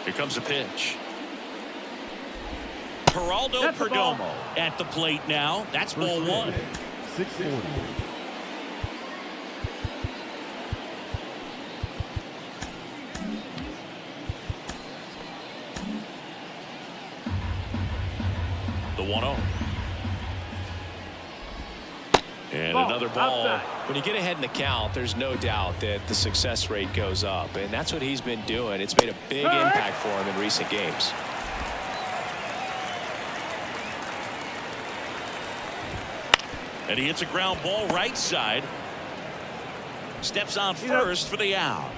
Here comes a pitch. Geraldo Perdomo at the plate now. That's ball one. 640. The 1-0. And another ball. Outside. When you get ahead in the count, there's no doubt that the success rate goes up, and that's what he's been doing. It's made a big impact for him in recent games. And he hits a ground ball right side. Steps on first for the out.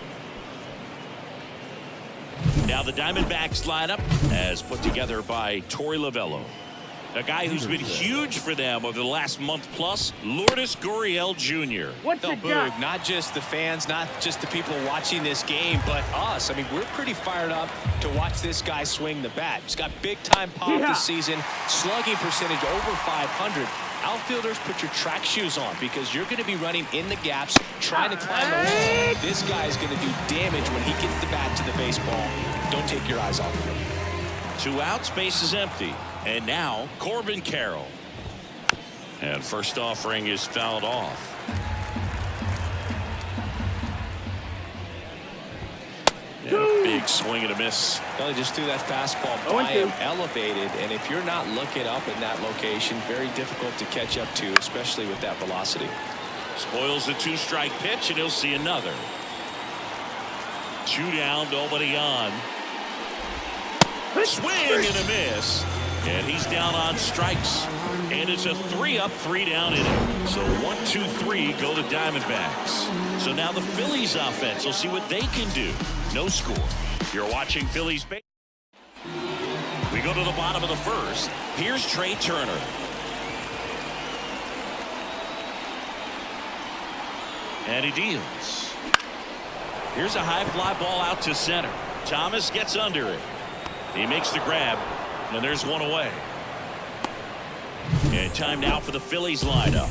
Now the Diamondbacks lineup as put together by Torey Lovullo. A guy who's been huge for them over the last month plus, Lourdes Gurriel Jr. They'll boo not just the fans, not just the people watching this game, but us. I mean, we're pretty fired up to watch this guy swing the bat. He's got big-time pop this season, slugging percentage over 500. Outfielders, put your track shoes on because you're going to be running in the gaps, trying to climb the wall. This guy is going to do damage when he gets the bat to the baseball. Don't take your eyes off of him. 2 outs, base is empty. And now Corbin Carroll. And first offering is fouled off. And a big swing and a miss. Well, he just threw that fastball by him, elevated, and if you're not looking up in that location, very difficult to catch up to, especially with that velocity. Spoils the 2-strike pitch, and he'll see another. 2 down, nobody on. Swing and a miss. And he's down on strikes. And it's a 3-up, 3-down inning. So 1, 2, 3 go to Diamondbacks. So now the Phillies offense will see what they can do. No score. You're watching Phillies baseball. We go to the bottom of the first. Here's Trey Turner. And he deals. Here's a high fly ball out to center. Thomas gets under it. He makes the grab. And there's one away. And time now for the Phillies lineup.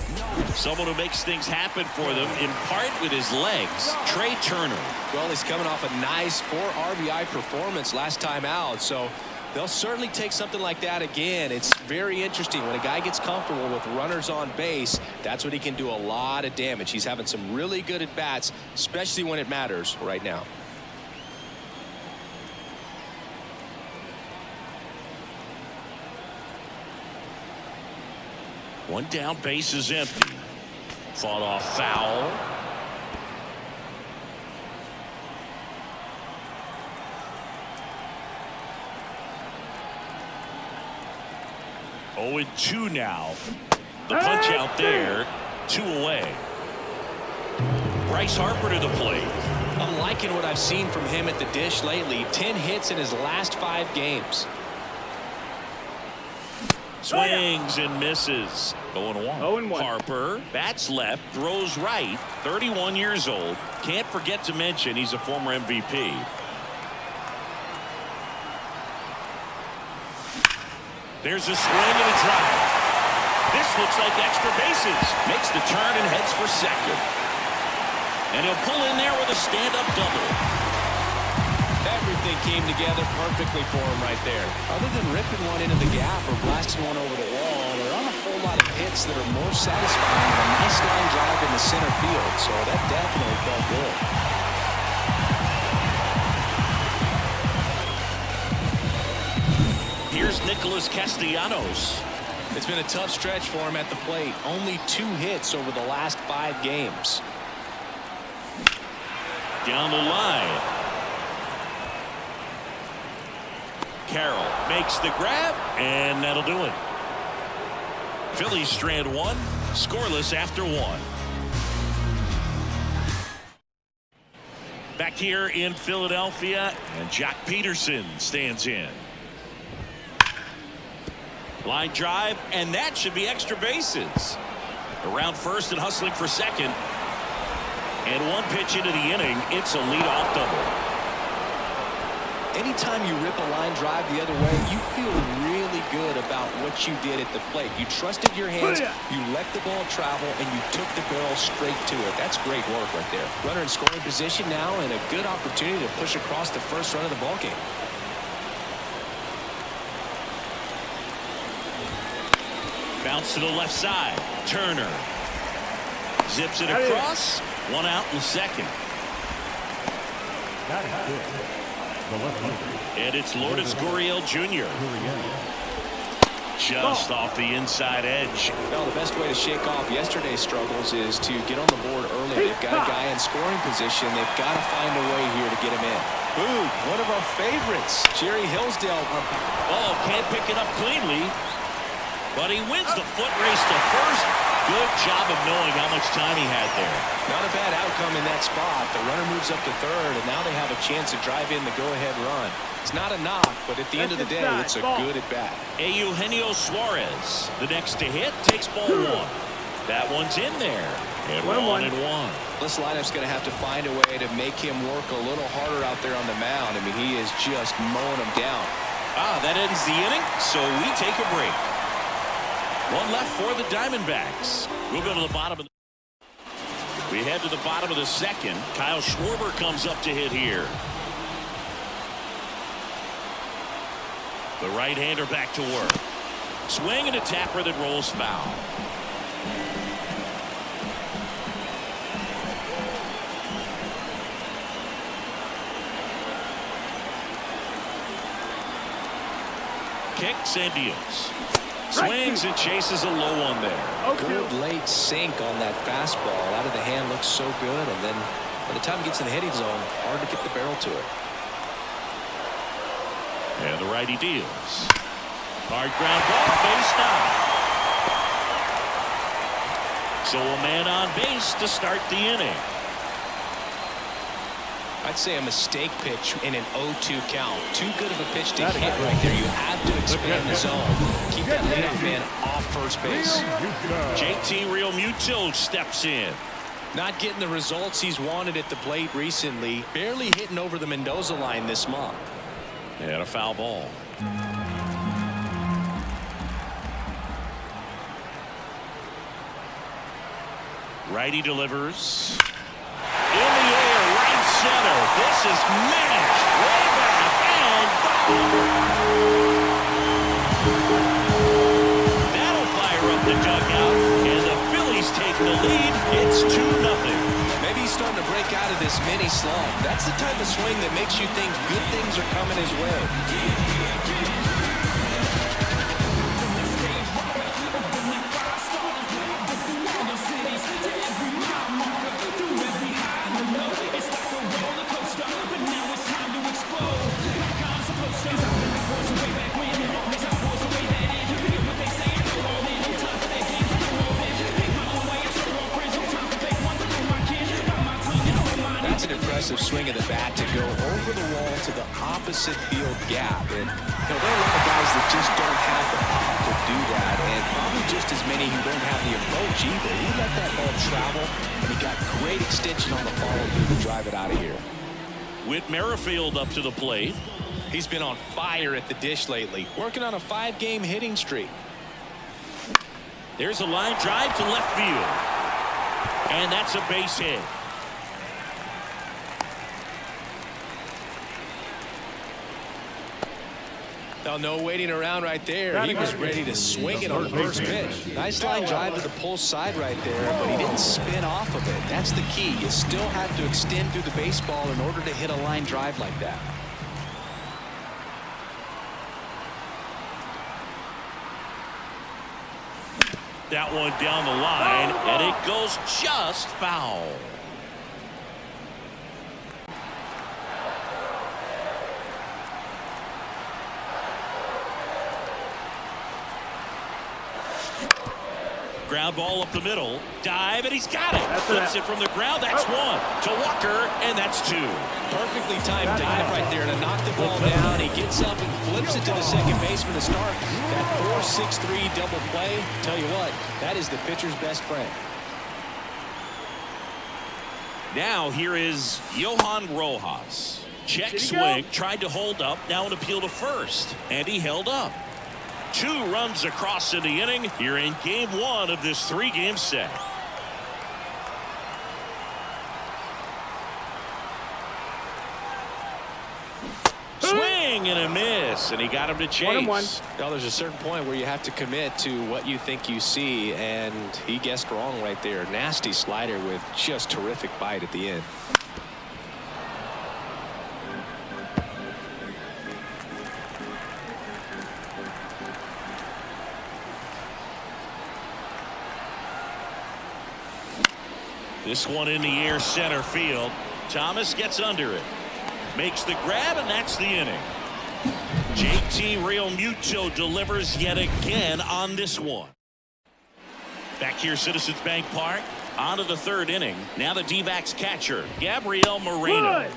Someone who makes things happen for them in part with his legs. Trey Turner. Well, he's coming off a nice 4 RBI performance last time out, so they'll certainly take something like that again. It's very interesting when a guy gets comfortable with runners on base. That's when he can do a lot of damage. He's having some really good at bats, especially when it matters right now. One down, base is empty. Fought off foul. Oh, and 2 now. The punch out there. 2 away. Bryce Harper to the plate. I'm liking what I've seen from him at the dish lately. 10 hits in his last 5 games. Swings and misses. 0-1. 0-1. Harper bats left, throws right. 31 years old. Can't forget to mention he's a former MVP. There's a swing and a drive. This looks like extra bases. Makes the turn and heads for second. And he'll pull in there with a stand-up double. Everything came together perfectly for him right there. Other than ripping one into the gap or blasting one over the wall, there aren't a whole lot of hits that are more satisfying than a nice line drive in the center field. So that definitely felt good. Here's Nicholas Castellanos. It's been a tough stretch for him at the plate. Only 2 hits over the last 5 games. Down the line. Carroll makes the grab, and that'll do it. Phillies strand 1, scoreless after 1. Back here in Philadelphia, and Jack Peterson stands in. Line drive, and that should be extra bases. Around first and hustling for second. And 1 pitch into the inning, it's a leadoff double. Anytime you rip a line drive the other way, you feel really good about what you did at the plate. You trusted your hands, you let the ball travel, and you took the barrel straight to it. That's great work right there. Runner in scoring position now, and a good opportunity to push across the first run of the ballgame. Bounce to the left side. Turner zips it across. One out in the second. And it's Lourdes Gurriel Jr. Just off the inside edge. Well, the best way to shake off yesterday's struggles is to get on the board early. They've got a guy in scoring position. They've got to find a way here to get him in. Ooh, one of our favorites, Jerry Hillsdale. Oh, can't pick it up cleanly. But he wins the foot race to first. Good job of knowing how much time he had there. Not a bad outcome in that spot. The runner moves up to third, and now they have a chance to drive in the go-ahead run. It's not a knock, but at the end of the day, it's a good at-bat. Eugenio Suarez, the next to hit, takes ball one. That one's in there. And 1-1. This lineup's going to have to find a way to make him work a little harder out there on the mound. I mean, he is just mowing them down. That ends the inning, so we take a break. One left for the Diamondbacks. We'll go to the bottom of the... We head to the bottom of the second. Kyle Schwarber comes up to hit here. The right-hander back to work. Swing and a tapper that rolls foul. Kicks and deals. Swings and chases a low one there. Good late sink on that fastball. Out of the hand, looks so good, and then by the time it gets in the hitting zone, hard to get the barrel to it. And the righty deals. Hard ground ball, base now. So a man on base to start the inning. I'd say a mistake pitch in an 0-2 count. Too good of a pitch to hit right there. You have to expand the zone. Keep that leadoff man off first base. JT Realmuto steps in. Not getting the results he's wanted at the plate recently. Barely hitting over the Mendoza line this month. And a foul ball. Righty delivers. In the air, right center. This is mashed way back and that'll fire up the dugout, and the Phillies take the lead. It's 2-0. Maybe he's starting to break out of this mini slump. That's the type of swing that makes you think good things are coming his way. Swing of the bat to go over the wall to the opposite field gap, and there are a lot of guys that just don't have the pop to do that, and probably just as many who don't have the approach either. He let that ball travel, and he got great extension on the follow through to drive it out of here. Whit Merrifield up to the plate. He's been on fire at the dish lately, working on a 5-game hitting streak. There's a line drive to left field, and that's a base hit. Now, no waiting around right there. He was ready to swing it on the first pitch. Nice line drive to the pull side right there, but he didn't spin off of it. That's the key. You still have to extend through the baseball in order to hit a line drive like that. That one down the line, and it goes just foul. Ground ball up the middle. Dive, and he's got it. Flips it from the ground. That's one. To Walker, and that's two. Perfectly timed dive right there to knock the ball down. He gets up and flips it to the second baseman to start. That 4-6-3 double play. Tell you what, that is the pitcher's best friend. Now here is Johan Rojas. Check swing. Tried to hold up. Now an appeal to first. And he held up. 2 runs across in the inning here in game 1 of this 3-game set. Swing swing and a miss, and he got him to chase. 1-1. Well, there's a certain point where you have to commit to what you think you see, and he guessed wrong right there. Nasty slider with just terrific bite at the end. This one in the air center field. Thomas gets under it. Makes the grab, and that's the inning. JT Realmuto delivers yet again on this one. Back here, Citizens Bank Park. On to the third inning. Now the D-backs catcher, Gabriel Moreno. Good.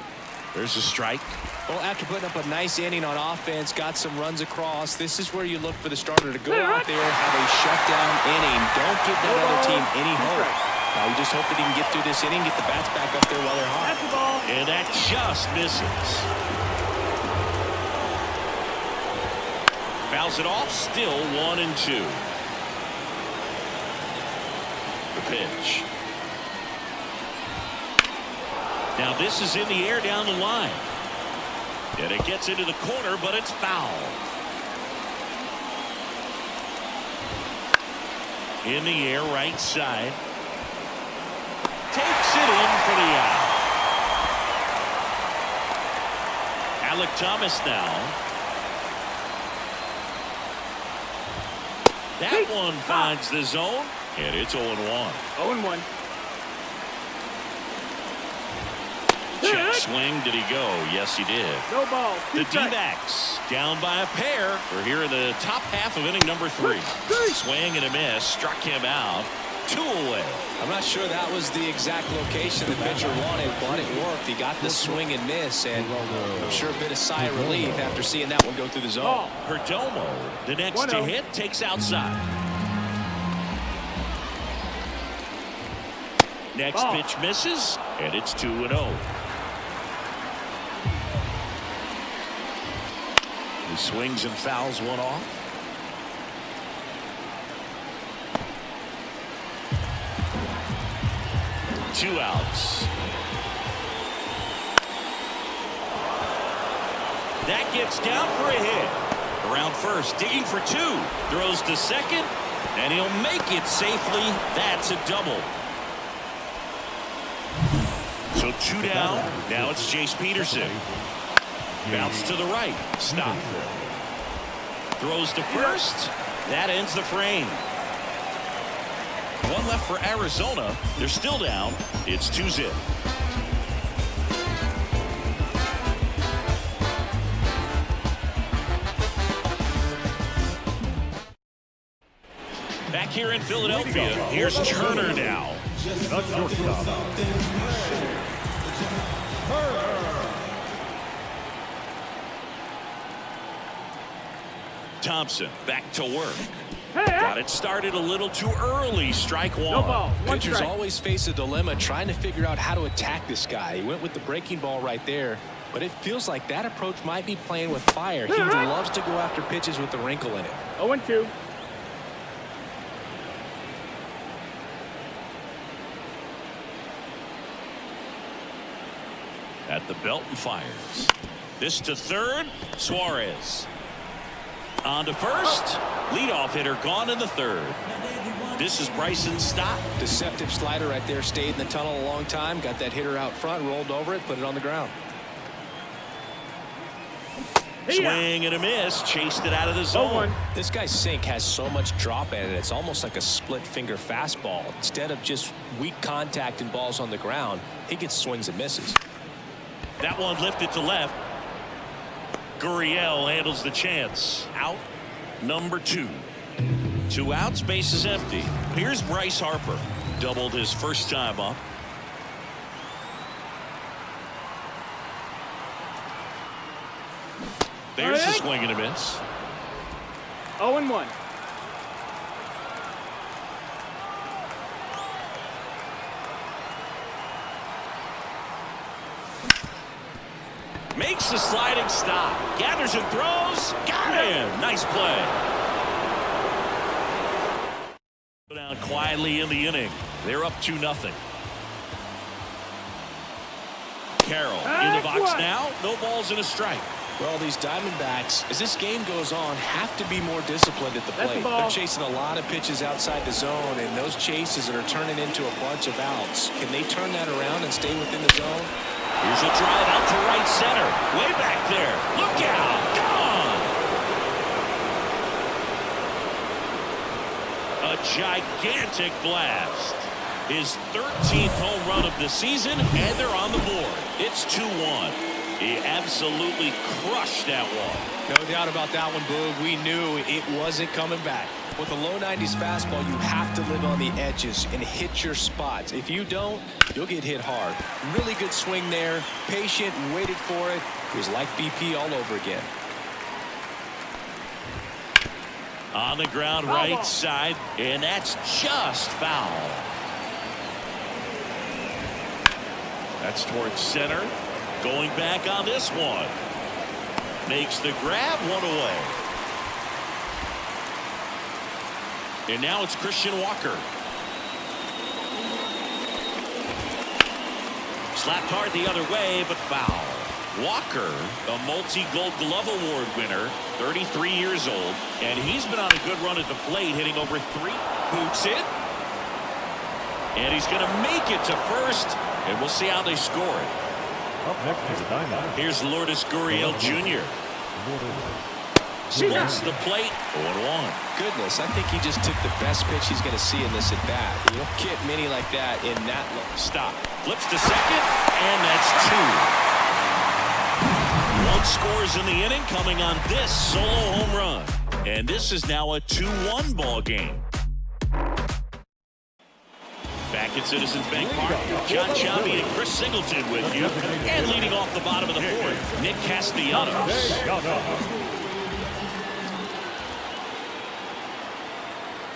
There's a strike. Well, after putting up a nice inning on offense, got some runs across, this is where you look for the starter to go out there, have a shutdown inning. Don't give that other team any hope. You just hope that he can get through this inning, get the bats back up there while they're hot. That's the ball. And that just misses. Fouls it off, still 1-2. The pitch. Now this is in the air down the line. And it gets into the corner, but it's foul. In the air, right side. Takes it in for the out. Alec Thomas now. That one finds the zone, and it's 0-1. 0-1. Check swing. Did he go? Yes, he did. No ball. The D-backs down by a pair. We're here in the top half of inning number 3. Swing and a miss. Struck him out. 2 away. I'm not sure that was the exact location the pitcher wanted, but it worked. He got the swing and miss, and I'm sure a bit of sigh of relief after seeing that one go through the zone. Perdomo, the next to hit, takes outside. Next pitch misses, and it's 2-0. He swings and fouls one off. Two outs. That gets down for a hit. Around first, digging for 2. Throws to second, and he'll make it safely. That's a double. So 2 down. Now it's Jace Peterson. Bounce to the right. Stop. Throws to first. That ends the frame. 1 left for Arizona. They're still down. It's 2-0. Back here in Philadelphia, here's Turner now. Thompson back to work. Got it started a little too early. Strike 1. No ball. Pitchers always face a dilemma trying to figure out how to attack this guy. He went with the breaking ball right there, but it feels like that approach might be playing with fire. He loves to go after pitches with the wrinkle in it. 0-2. At the belt and fires. This to third. Suarez. On to first. Leadoff hitter gone in the third. This is Bryson's stop. Deceptive slider right there. Stayed in the tunnel a long time. Got that hitter out front. Rolled over it. Put it on the ground. Swing and a miss. Chased it out of the zone. This guy's sink has so much drop in it. It's almost like a split finger fastball. Instead of just weak contact and balls on the ground, he gets swings and misses. That one lifted to left. Gurriel handles the chance. Out number 2. 2 outs, base is empty. Here's Bryce Harper. Doubled his first time up. There's the swing and a miss. 0-1. Makes the sliding stop. Gathers and throws. Got him. Nice play. Down quietly in the inning. They're up 2-0. Carroll in the box now. No balls and a strike. Well, these Diamondbacks, as this game goes on, have to be more disciplined at the plate. They're chasing a lot of pitches outside the zone, and those chases are turning into a bunch of outs. Can they turn that around and stay within the zone? Here's a drive out to right center. Way back there. Look out. Gone. A gigantic blast. His 13th home run of the season, and they're on the board. It's 2-1. He absolutely crushed that one. No doubt about that one, Boog. We knew it wasn't coming back. With a low 90s fastball, you have to live on the edges and hit your spots. If you don't, you'll get hit hard. Really good swing there. Patient, waited for it. It was like BP all over again. On the ground, right side, and that's just foul. That's towards center. Going back on this one. Makes the grab, one away. And now it's Christian Walker. Slapped hard the other way, but foul. Walker, a multi-Gold Glove Award winner, 33 years old, and he's been on a good run at the plate, hitting over 3. Boots it. And he's going to make it to first, and we'll see how they score it. Up next is Diamondbacks. Here's Lourdes Gurriel Jr. Splits the plate, 0-1. Goodness, I think he just took the best pitch he's going to see in this at bat. You don't get many like that in that low. Stop. Flips to second, and that's 2. One scores in the inning, coming on this solo home run. And this is now a 2-1 ball game. Back at Citizens Bank Park, John Chambi and Chris Singleton with you. And leading off the bottom of the fourth, Nick Castellanos.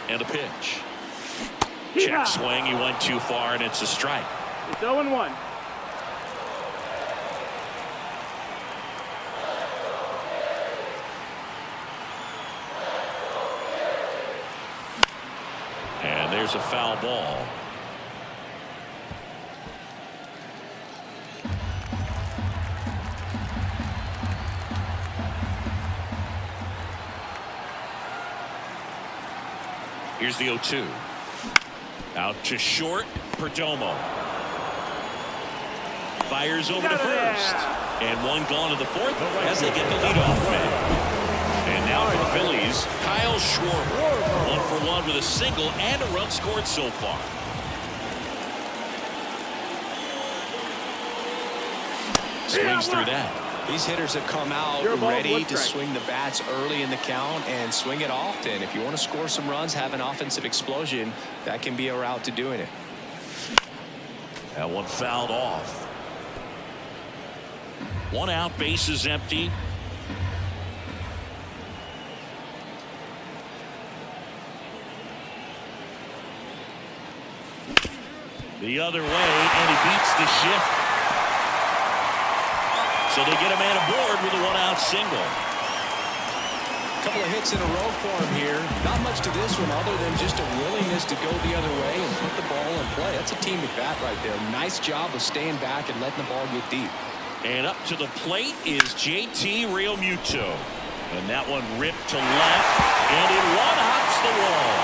And a pitch. Check swing, he went too far, and it's a strike. It's 0-1. And there's a foul ball. Here's the 0-2. Out to short, Perdomo. Fires over to first. And one gone to the fourth as they get the leadoff man. And now for the Phillies, Kyle Schwarber. 1-for-1 with a single and a run scored so far. Swings through that. These hitters have come out ready to swing the bats early in the count and swing it often. If you want to score some runs, have an offensive explosion, that can be a route to doing it. That one fouled off. 1 out, bases empty. The other way, and he beats the shift. So they get a man aboard with a 1-out single. A couple of hits in a row for him here. Not much to this one other than just a willingness to go the other way and put the ball in play. That's a team at bat right there. Nice job of staying back and letting the ball get deep. And up to the plate is JT Realmuto. And that one ripped to left, and it one-hops the wall.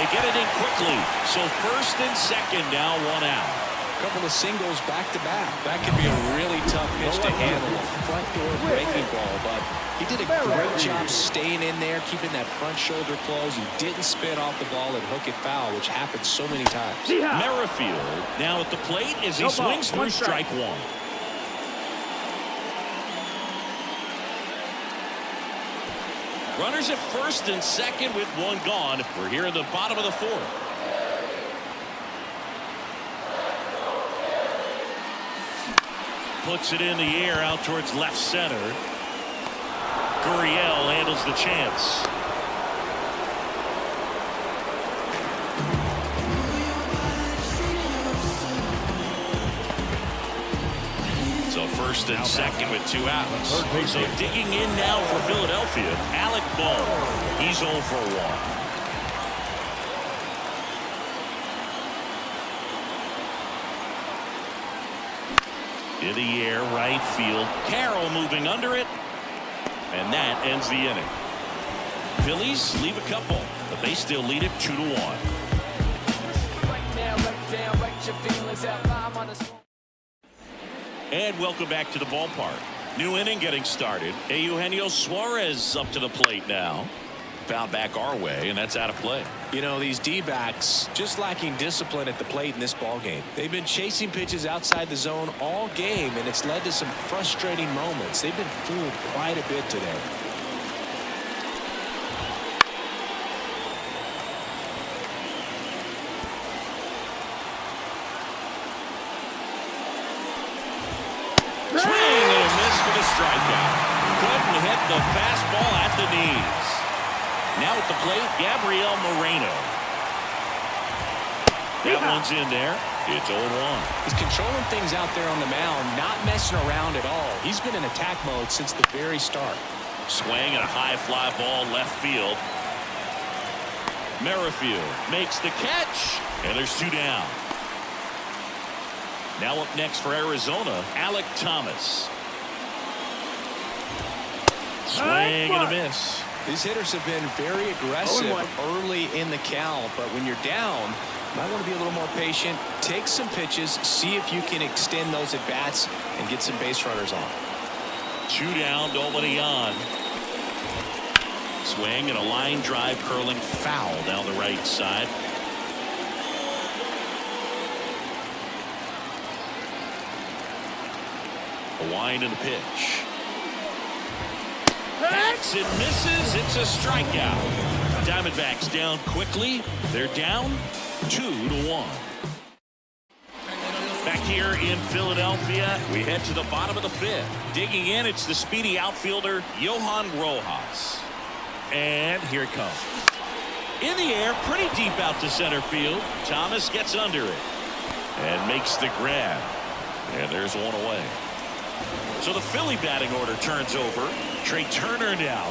They get it in quickly. So first and second now, 1 out. Couple of singles back-to-back. That could be a really tough pitch to handle. A front door breaking ball, but he did a great job staying in there, keeping that front shoulder closed. He didn't spin off the ball and hook it foul, which happens so many times. Merrifield now at the plate as he swings through strike 1. Runners at first and second with 1 gone. We're here in the bottom of the 4th. Puts it in the air out towards left center. Gurriel handles the chance. So first and second with 2 outs. So digging in now for Philadelphia, Alec Bohm. He's 0 for 1. In the air, right field. Carroll moving under it. And that ends the inning. Phillies leave a couple, but they still lead it 2-1. And welcome back to the ballpark. New inning getting started. Eugenio Suarez up to the plate now. Foul back our way, and that's out of play. You know, these D-backs just lacking discipline at the plate in this ball game. They've been chasing pitches outside the zone all game, and it's led to some frustrating moments. They've been fooled quite a bit today. Swing and a miss for the strikeout. Couldn't hit the fastball at the knees. Now at the plate, Gabriel Moreno. That one's in there. It's 0-1. He's controlling things out there on the mound, not messing around at all. He's been in attack mode since the very start. Swing and a high fly ball left field. Merrifield makes the catch, and there's 2 down. Now up next for Arizona, Alek Thomas. Swing and a miss. These hitters have been very aggressive early in the count, but when you're down, you might want to be a little more patient. Take some pitches, see if you can extend those at bats and get some base runners on. 2 down, nobody on. Swing and a line drive curling foul down the right side. A wind and a pitch. Hacks and misses. It's a strikeout. Diamondbacks down quickly. They're down 2-1. Back here in Philadelphia, we head to the bottom of the 5th. Digging in, it's the speedy outfielder Johan Rojas. And here it comes. In the air, pretty deep out to center field. Thomas gets under it and makes the grab. And there's one away. So the Philly batting order turns over. Trey Turner now.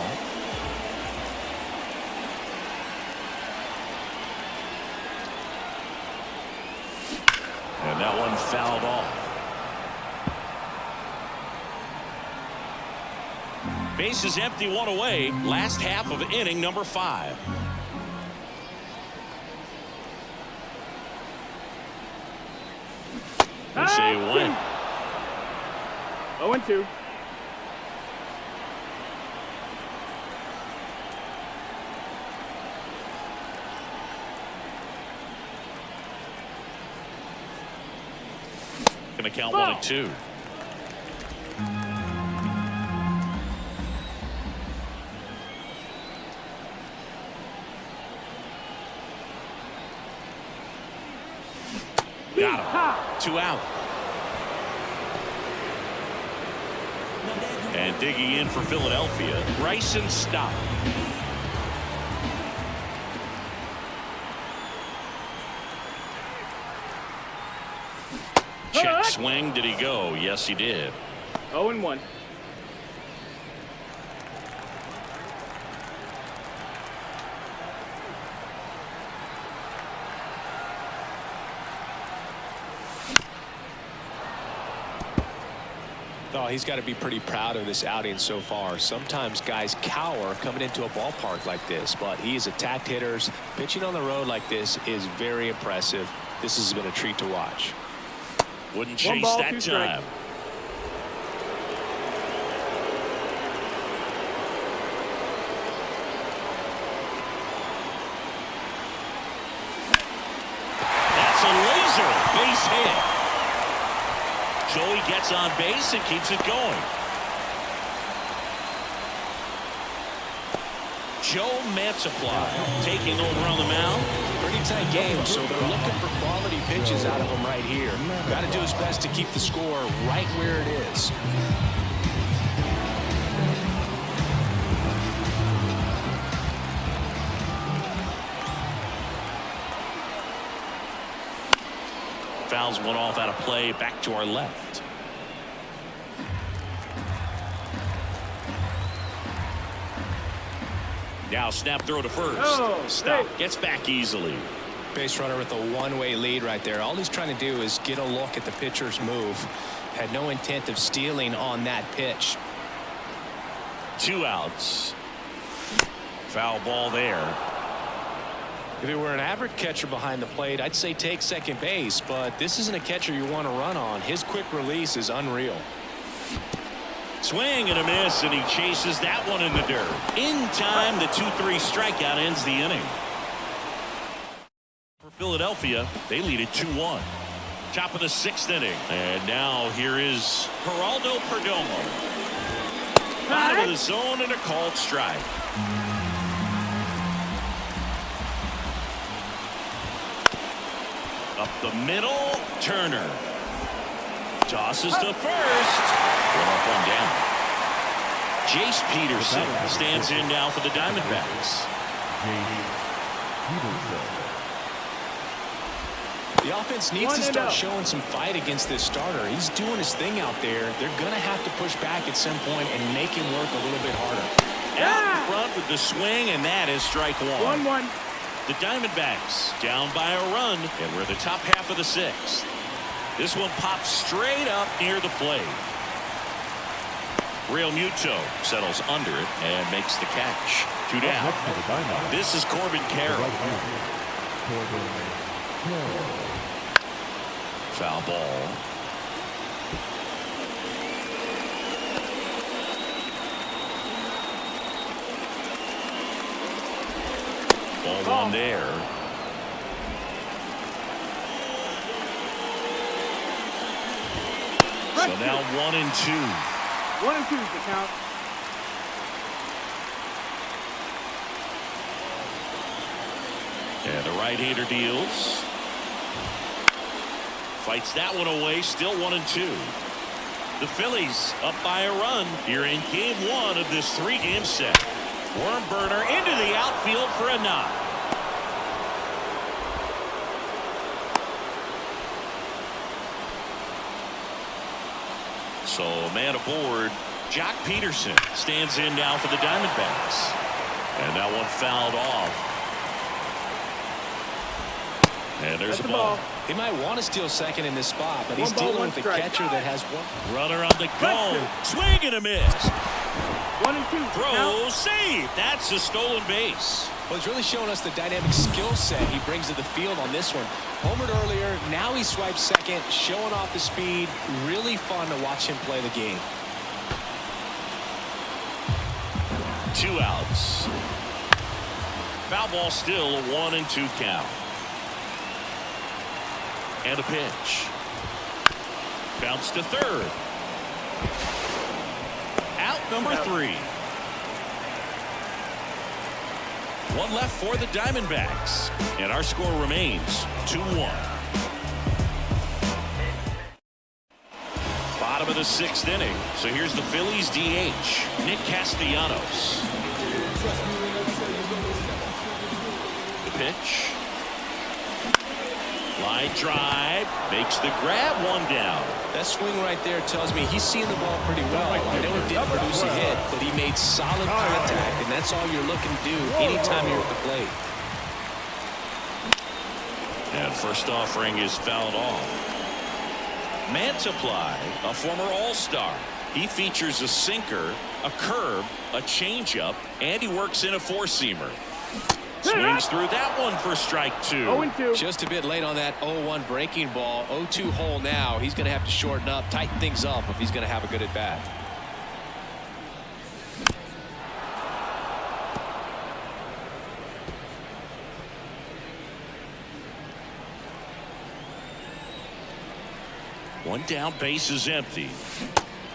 And that one fouled off. Base is empty, 1 away. Last half of inning number 5. They say win. 0-2. Gonna count 1-2. Got him. 2 out. And digging in for Philadelphia, Bryson Stott. Check swing. Did he go? Yes, he did. 0-1. Oh, he's got to be pretty proud of this outing so far. Sometimes guys cower coming into a ballpark like this, but he has attacked hitters. Pitching on the road like this is very impressive. This has been a treat to watch. Wouldn't chase that time. That's a laser base hit. Joey gets on base and keeps it going. Joe Mantiply taking over on the mound. Pretty tight game, so they're looking for quality pitches out of him right here. Got to do his best to keep the score right where it is. Fouls one off out of play, back to our left. Now snap throw to first. Stop. Gets back easily. base runner with a one-way lead right there. All he's trying to do is get a look at the pitcher's move. Had no intent of stealing on that pitch. 2 outs. Foul ball there. If it were an average catcher behind the plate, I'd say take second base, but this isn't a catcher you want to run on. His quick release is unreal. Swing and a miss, and he chases that one in the dirt. In time, the 2-3 strikeout ends the inning. For Philadelphia, they lead it 2-1. Top of the 6th inning. And now here is Geraldo Perdomo. Bottom of the zone and a called strike. Up the middle, Turner. Tosses to first. One up, one down. Jace Peterson stands in now for the Diamondbacks. The offense needs to start showing some fight against this starter. He's doing his thing out there. They're going to have to push back at some point and make him work a little bit harder. Out in front with the swing, and that is strike one. 1-1. The Diamondbacks down by a run, and we're the top half of the 6th. This one pops straight up near the plate. Real Muto settles under it and makes the catch. 2 down. This is Corbin Carroll. Foul ball. Ball one there. So now 1-2. 1-2 is the count. And the right-hander deals. Fights that one away. Still 1-2. The Phillies up by a run here in game 1 of this 3-game set. Worm burner into the outfield for a knock. So man aboard. Jock Peterson stands in now for the Diamondbacks. And that one fouled off. And there's the ball. He might want to steal second in this spot, but he's dealing with a catcher that has one. Runner on the go. Swing and a miss. 1-2. Throw, save. That's a stolen base. Well, he's really showing us the dynamic skill set he brings to the field on this one. Homered earlier, now he swipes second, showing off the speed. Really fun to watch him play the game. 2 outs. Foul ball still a 1-2 count. And a pitch. Bounce to third. Out number 3. One left for the Diamondbacks. And our score remains 2-1. Bottom of the 6th inning. So here's the Phillies DH, Nick Castellanos. The pitch. Line drive. Makes the grab. 1 down. That swing right there tells me he's seeing the ball pretty well. I know it didn't produce a hit, but he made solid contact, and that's all you're looking to do anytime you're at the plate. And first offering is fouled off. Mantiply, a former All-Star. He features a sinker, a curve, a changeup, and he works in a 4-seamer. Swings through that one for strike 2. 0-2. Just a bit late on that 0-1 breaking ball. 0-2 hole now. He's going to have to shorten up, tighten things up if he's going to have a good at bat. One down, base is empty.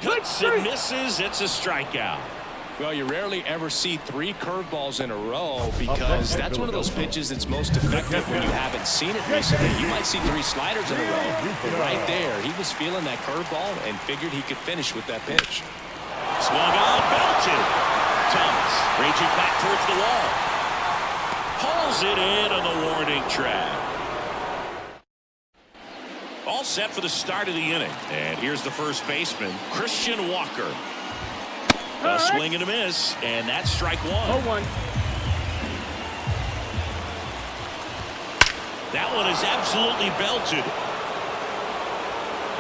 Cuts and misses. It's a strikeout. Well, you rarely ever see 3 curveballs in a row because that's one of those pitches that's most effective when you haven't seen it recently. You might see 3 sliders in a row, but right there, he was feeling that curveball and figured he could finish with that pitch. Swung on, belted. Thomas raging back towards the wall. Hauls it in on the warning track. All set for the start of the inning. And here's the first baseman, Christian Walker. A swing and a miss, and that's strike 1. 0-1. That one is absolutely belted.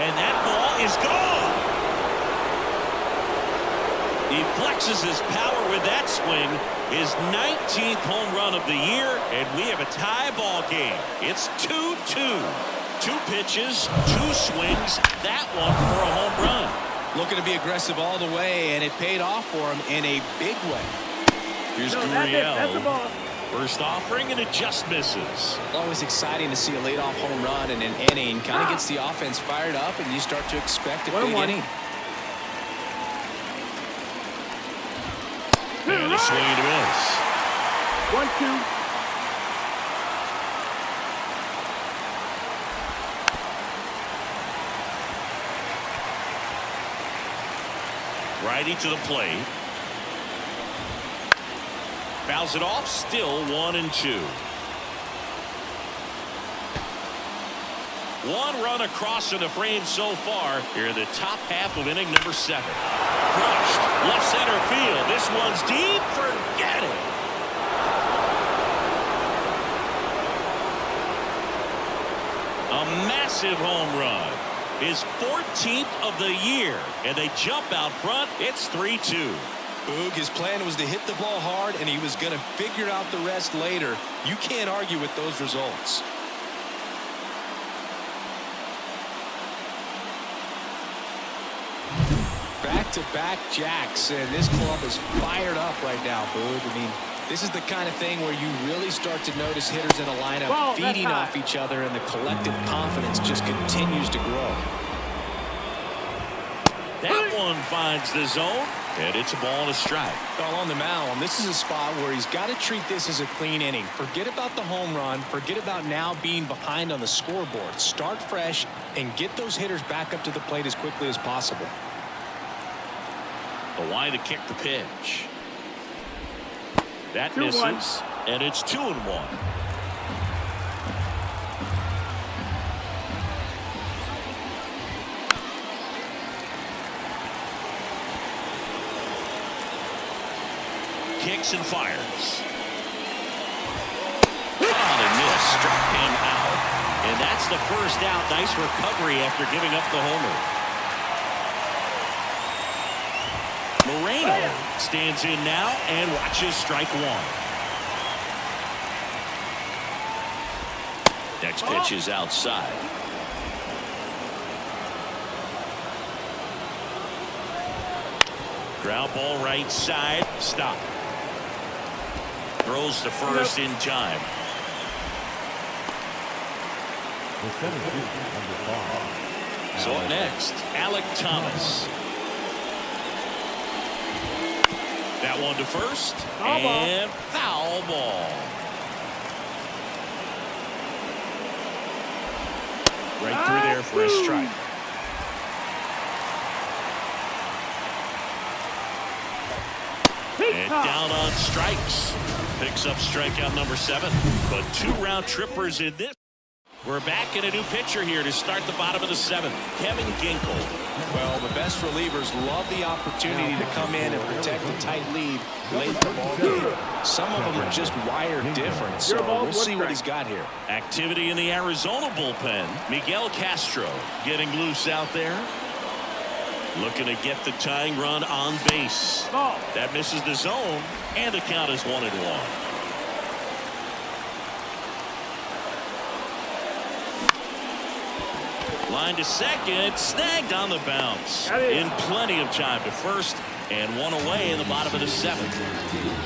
And that ball is gone. He flexes his power with that swing. His 19th home run of the year, and we have a tie ball game. It's 2-2. 2 pitches, 2 swings. That one for a home run. Looking to be aggressive all the way, and it paid off for him in a big way. Here's That's the Gurriel. ball. First offering, and it just misses. Always exciting to see a leadoff home run in an inning. Kind of gets the offense fired up, and you start to expect a big 1-1. inning. And a swing and a miss. 1-2. Righty to the plate. Fouls it off. Still 1-2. 1 run across in the frame so far here in the top half of inning number 7. Crushed left center field. This one's deep. Forget it. A massive home run. His 14th of the year, and they jump out front. It's 3-2. Boog, his plan was to hit the ball hard, and he was going to figure out the rest later. You can't argue with those results. Back-to-back jacks, and this club is fired up right now, Boog. I mean, this is the kind of thing where you really start to notice hitters in a lineup feeding off each other, and the collective confidence just continues to grow. That one finds the zone, and it's a ball and a strike. Well, on the mound, this is a spot where he's got to treat this as a clean inning. Forget about the home run. Forget about now being behind on the scoreboard. Start fresh and get those hitters back up to the plate as quickly as possible. The line to kick the pitch. That 2-1. misses, and it's 2-1. Kicks and fires. On and miss, struck him out, and that's the first out. Nice recovery after giving up the homer. Moreno stands in now and watches strike 1. Next pitch is outside. Ground ball right side. Stop. Throws to first in time. The center field, number 5. So up next, Alec Thomas. That one to first, and foul ball. Right through there for a strike. And down on strikes. Picks up strikeout number 7. But 2 round trippers in this. We're back in a new pitcher here to start the bottom of the 7th. Kevin Ginkel. Well, the best relievers love the opportunity to come in and protect a tight lead late in the ball game. Some of them are just wired different, so we'll see what he's got here. Activity in the Arizona bullpen. Miguel Castro getting loose out there. Looking to get the tying run on base. That misses the zone, and the count is 1-1. Line to second, snagged on the bounce. In plenty of time to first, and 1 away in the bottom of the 7th.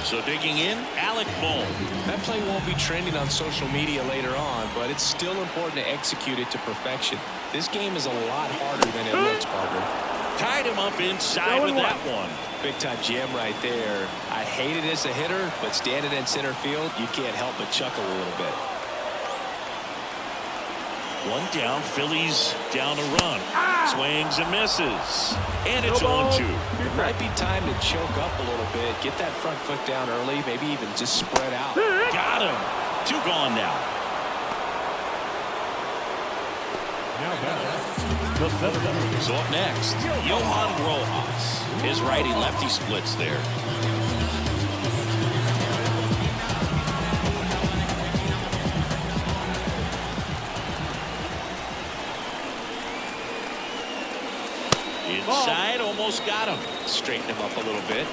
So digging in, Alec Bohm. That play won't be trending on social media later on, but it's still important to execute it to perfection. This game is a lot harder than it looks, Parker. Tied him up inside with that one. Big time jam right there. I hate it as a hitter, but standing in center field, you can't help but chuckle a little bit. 1 down, Phillies down a run. Swings and misses. And it's 1-2. It might be time to choke up a little bit, get that front foot down early, maybe even just spread out. Got him. 2 gone now. So up next, Johan Rojas. His righty-lefty splits there. almost got him. Straighten him up a little bit.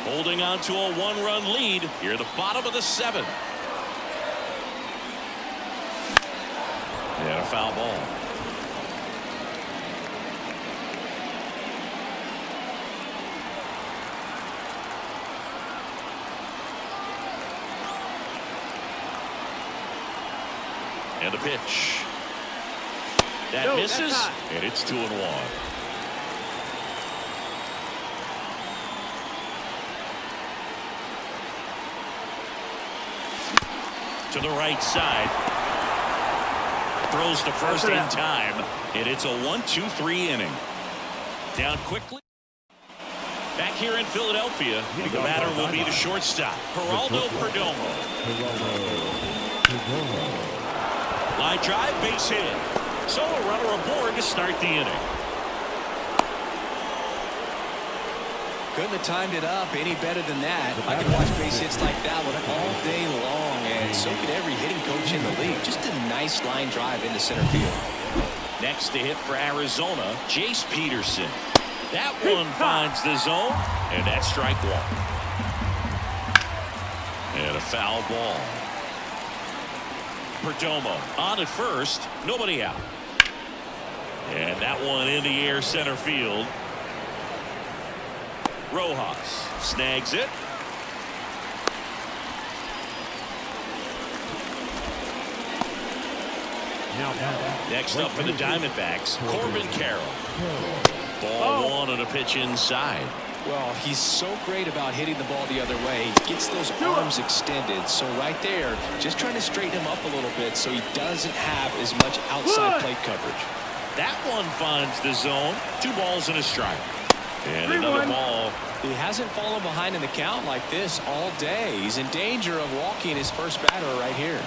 Holding on to a 1-run lead here at the bottom of the 7th. And a foul ball. And the pitch. That misses, and it's 2-1. To the right side. Throws to first in time, and it's a 1-2-3 inning. Down quickly. Back here in Philadelphia, the batter will be the shortstop, Geraldo Perdomo. Line drive, base hit. So a runner aboard to start the inning. Couldn't have timed it up any better than that. I could watch base hits like that one all day long, and so could every hitting coach in the league. Just a nice line drive into center field. Next to hit for Arizona, Jace Peterson. That one finds the zone, and that's strike 1. And a foul ball. Perdomo on at first, nobody out. And that one in the air center field. Rojas snags it. Next up for the Diamondbacks, Corbin Carroll. Ball 1 on a pitch inside. Well, he's so great about hitting the ball the other way. He gets those arms extended. So right there, just trying to straighten him up a little bit so he doesn't have as much outside plate coverage. That one finds the zone. 2 balls and a strike. And another ball. He hasn't fallen behind in the count like this all day. He's in danger of walking his first batter right here.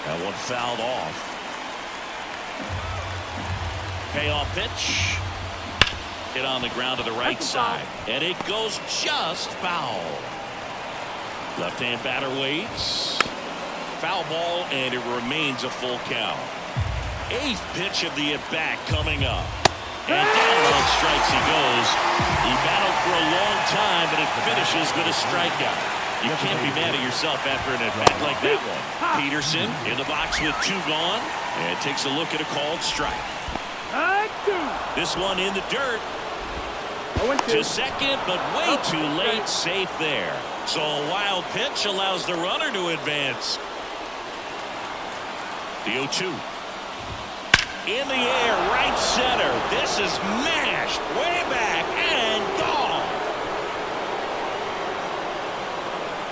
That one fouled off. Payoff pitch. Hit on the ground to the right side. And it goes just foul. Left-hand batter waits. Foul ball, and it remains a full count. 8th pitch of the at-bat coming up. And down on strikes he goes. He battled for a long time, but it finishes with a strikeout. You can't be mad at yourself after an at-bat like that one. Peterson in the box with 2 gone, and takes a look at a called strike. This one in the dirt. To second, but way too late. Safe there. So a wild pitch allows the runner to advance. The 0-2. In the air, right center. This is mashed way back and gone.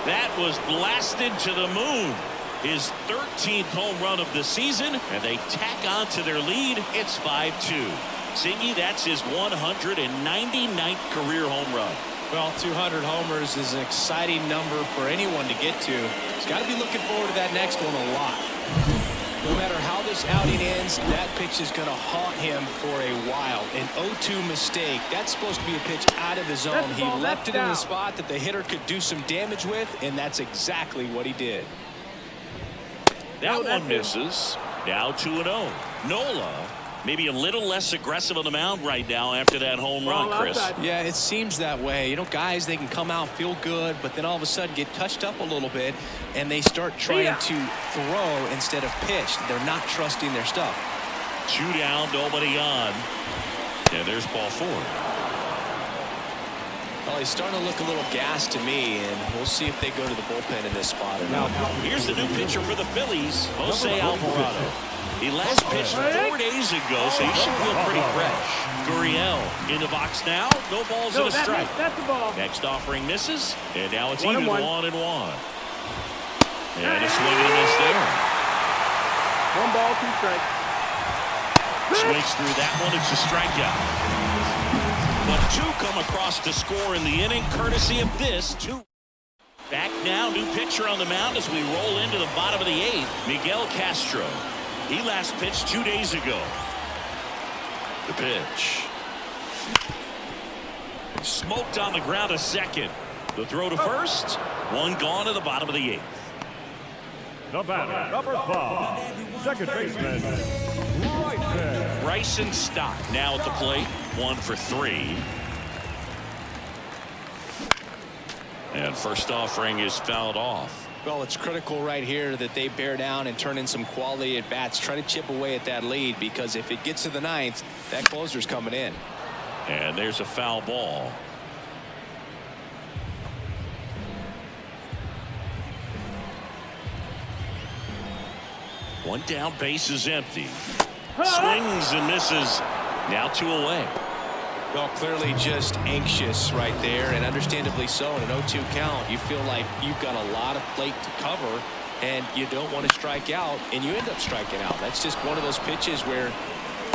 That was blasted to the moon. His 13th home run of the season, and they tack on to their lead. It's 5-2. Singy, that's his 199th career home run. Well, 200 homers is an exciting number for anyone to get to. He's got to be looking forward to that next one a lot. No matter how this outing ends, that pitch is going to haunt him for a while. An 0-2 mistake. That's supposed to be a pitch out of the zone. He left it in the spot that the hitter could do some damage with, and that's exactly what he did. That one misses. Now 2-0. Nola maybe a little less aggressive on the mound right now after that home run, Chris. Yeah, it seems that way. You know, guys, they can come out, feel good, but then all of a sudden get touched up a little bit, and they start trying to throw instead of pitch. They're not trusting their stuff. 2 down, nobody on. And there's ball 4. Well, he's starting to look a little gassed to me, and we'll see if they go to the bullpen in this spot or not. Here's the new pitcher for the Phillies, Jose Alvarado. He last pitched 4 days ago, so he should feel pretty fresh. Gurriel in the box now. No balls and a strike. That's the ball. Next offering misses, and now it's even 1-1. And a swing and a miss there. 1 ball, 2 strikes. Swings through that one. It's a strikeout. But 2 come across to score in the inning, courtesy of this 2. Back now, new pitcher on the mound as we roll into the bottom of the 8th, Miguel Castro. He last pitched 2 days ago. The pitch. Smoked on the ground a second. The throw to first. 1 gone at the bottom of the 8th. The batter, number 5, second baseman, right there. Bryson Stock now at the plate. 1 for 3. And first offering is fouled off. Well, it's critical right here that they bear down and turn in some quality at bats. Try to chip away at that lead, because if it gets to the 9th, that closer's coming in. And there's a foul ball. One down, base is empty. Swings and misses. Now 2 away. Well, clearly just anxious right there, and understandably so. In an 0-2 count, you feel like you've got a lot of plate to cover, and you don't want to strike out, and you end up striking out. That's just one of those pitches where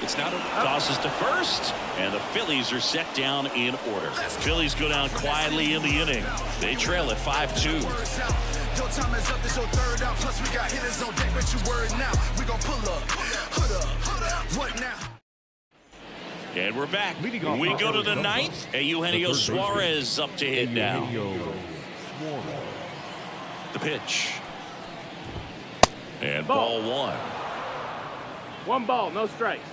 it's not a... Tosses to first, and the Phillies are set down in order. Phillies go down quietly in the inning. They trail at 5-2. Your time is up, this your third out. Plus we got hitters on deck, but you worried now. We gon' pull up, hood up, what now? And we're back. We go to the 9th. And Eugenio Suarez up to hit now. The pitch. And ball 1. 1 ball, no strikes.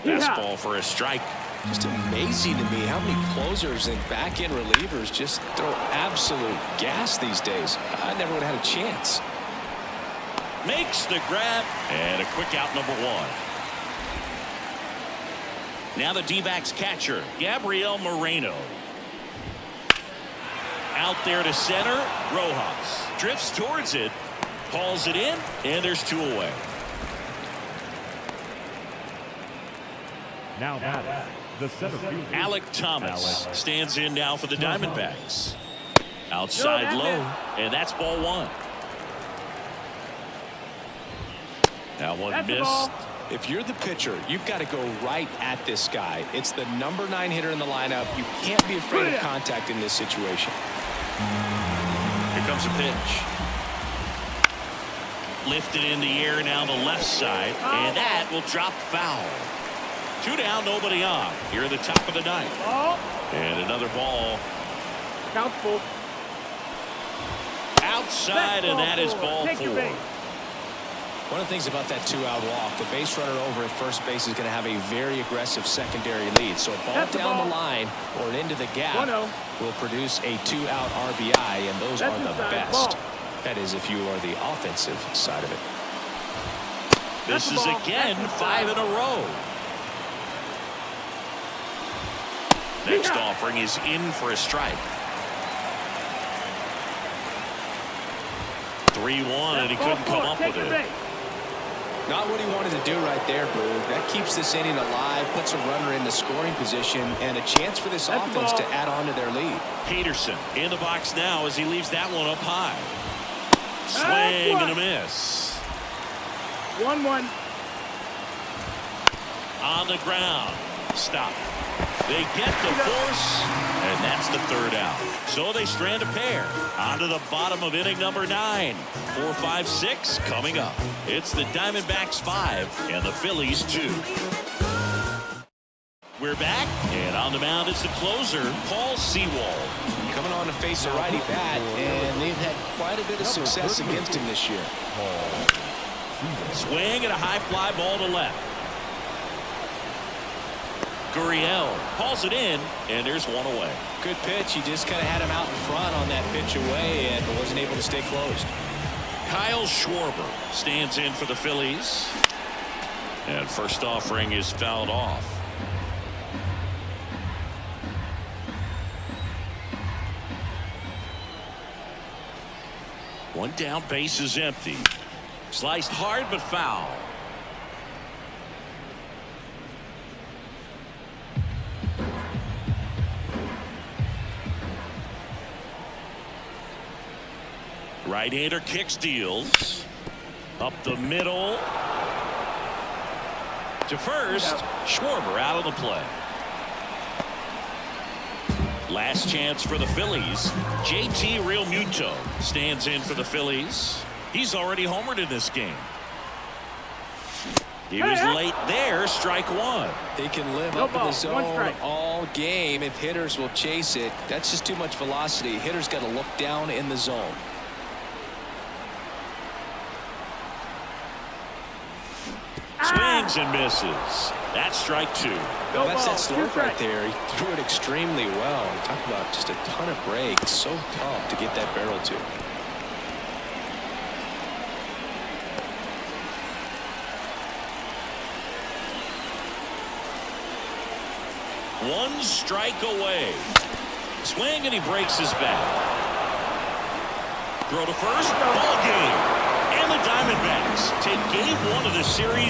Fastball for a strike. Just amazing to me how many closers and back-end relievers just throw absolute gas these days. I never would have had a chance. Makes the grab, and a quick out, number 1. Now the D-backs catcher, Gabriel Moreno. Out there to center, Rojas. Drifts towards it, hauls it in, and there's 2 away. Now that the center fielder, Alec Thomas stands in now for the Diamondbacks. Outside low, and that's ball 1. That one missed. If you're the pitcher, you've got to go right at this guy. It's the number 9 hitter in the lineup. You can't be afraid of contact in this situation. Here comes a pitch. Lifted in the air now the left side, and that will drop foul. 2 down, nobody on. Here at the top of the 9th. And another ball. Count full. Outside, and that is ball 4. One of the things about that 2-out walk, the base runner over at first base is going to have a very aggressive secondary lead. So a ball down the line or into the gap will produce a 2-out RBI, and those are the best. That is, if you are the offensive side of it. This is again 5 in a row. Next offering is in for a strike. 3-1, and he couldn't come up with it. Not what he wanted to do right there, Boog. That keeps this inning alive, puts a runner in the scoring position, and a chance for this offense to add on to their lead. Peterson in the box now as he leaves that one up high. Swing and a miss. 1-1. On the ground. Stop. They get the force, and that's the 3rd out. So they strand a pair onto the bottom of inning number 9. 4, 5, 6 coming up. It's the Diamondbacks 5 and the Phillies 2. We're back, and on the mound is the closer, Paul Sewald. Coming on to face a righty bat, and they've had quite a bit of success against him this year. Swing and a high fly ball to left. Gurriel hauls it in, and there's 1 away. Good pitch. He just kind of had him out in front on that pitch away and wasn't able to stay closed. Kyle Schwarber stands in for the Phillies. And first offering is fouled off. One down, base is empty. Sliced hard but foul. Right-hander kicks, deals. Up the middle. To first. Schwarber out of the play. Last chance for the Phillies. JT Realmuto stands in for the Phillies. He's already homered in this game. He was late there. Strike 1. He can live up in the zone all game if hitters will chase it. That's just too much velocity. Hitters got to look down in the zone. Swing swings and misses. That's strike 2. Go That's ball. that Two slope right strikes. there. He threw it extremely well. Talk about just a ton of break. So tough to get that barrel to. One strike away. Swing and he breaks his bat. Throw to first. Ball game. And the Diamondbacks take game 1 of the series